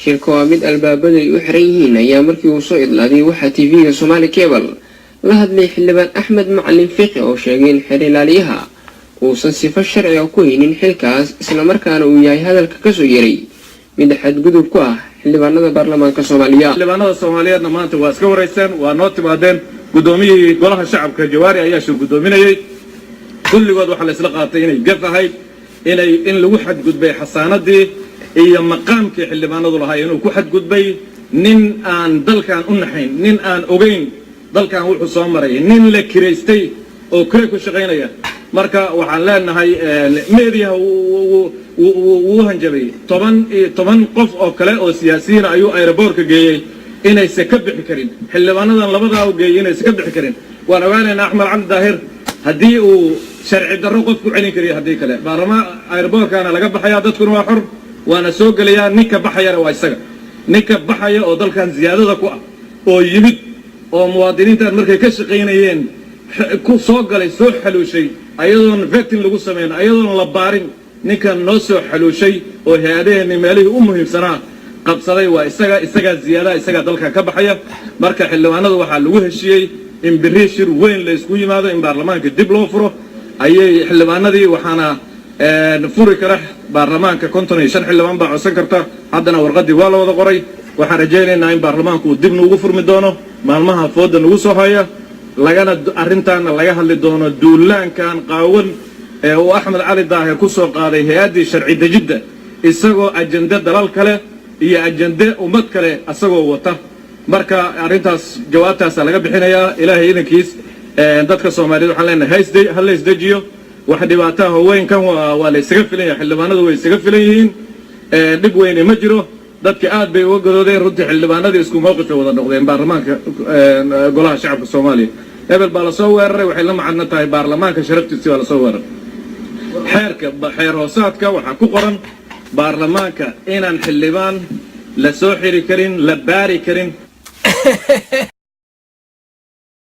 shirka waa mid albaabadu ay u xiran yihiin ayaa markii uu soo idlaaday waxaa tv-ga Somali Cable la hadlay xildhibaan Axmed Macalin Fiqi oo sheegay in xeer ilaaliyaha uusan sifo sharci ah ku haynin xilkaas isla markaana uu yahay hadalka ka soo yeeray mid xadgudub ku ah xildhibaanada baarlamaanka Soomaaliya. xildhibaanada Soomaaliyeedna maanta waa iska wareysteen waa noo timaadeen gudoomiyihii golaha shacabka Jawaari ayaa shir gudoominayay kulligood waxa la isla qaatay inay gaf ahayd in lagu xadgudbay xasaanadii iyo maqaamkii xildhibaanadu lahaa inuu ku xadgudbay nin aan dalkan u naxayn nin aan ogeyn dalkan wuxuu soo maray nin la kireystay oo kale ku shaqeynaya marka waxaan leenahay meediyaha uu hanjabay 10 qof oo kale oo siyaasiyiin ayuu aeroboortka geeyay inaysan ka bixi karin xildhibaanadan labadaa u geeyay inaysan ka bixi karin waan ogaanaynaa Axmed Cabdi Daahir haddii uu sharci darro qof ku celin kariyo haddii kale baarlama aeroboortkana laga baxayaa dadkuna waa xor waana soo gelayaa ninka baxayana waa isaga ninka baxaya oo dalkan ziyaadada ku ah oo yimid oo muwaadiniintan markay ka shaqeynayeen ku soo galay soo xaluushay ayadoon vetting lagu sameeyay ayadoon la baarin ninkan noo soo xaluushay oo hay'adaheena meelihii u muhiimsanaa qabsaday waa isaga ziyaada isaga dalka ka baxaya marka xildhibaanadu waxa lagu heshiyay in biriishir weyn la isku yimaado in baarlamaanka dib loo furo ayay xildhibaanadii waxaana furi kara baarlamaanka 55 xildhibaan baa codsan karta haddana warqadii waa la wada qoray waxaan rajaynaynaa in baarlamaanku dib ugu furmi doono maalmaha fooda nagu soo haya lagana arintaana laga hadli doono duulaankan qaawan ee uu Axmed Cali Daahir ku soo qaaday hay'adii sharci dejinta isagoo ajanda dalal kale iyo ajanda ummad kale asagoo wata marka arintaas jawaabtaas laga bixinayaa ilaahay idinkiis dadka Soomaaliyeed waxaan leenahay hal isdejiyo wax dhibaato haweenkan waa la isaga filan yahay xildhibaanadu way isaga filan yihiin dib weyn ma jiro dadka aad bay uga godoodeen runtii xildhibaanadii isku mowqif wada noqdeen baarlamaanka golaha shacabka Soomaaliya hebel baa la soo weeraray waxay la macno tahay baarlamaanka sharaftiisa waa la soo weeraray xeer hoosaadka waxa ku qoran baarlamaanka inaan xildhibaan la soo xiri karin la baari karin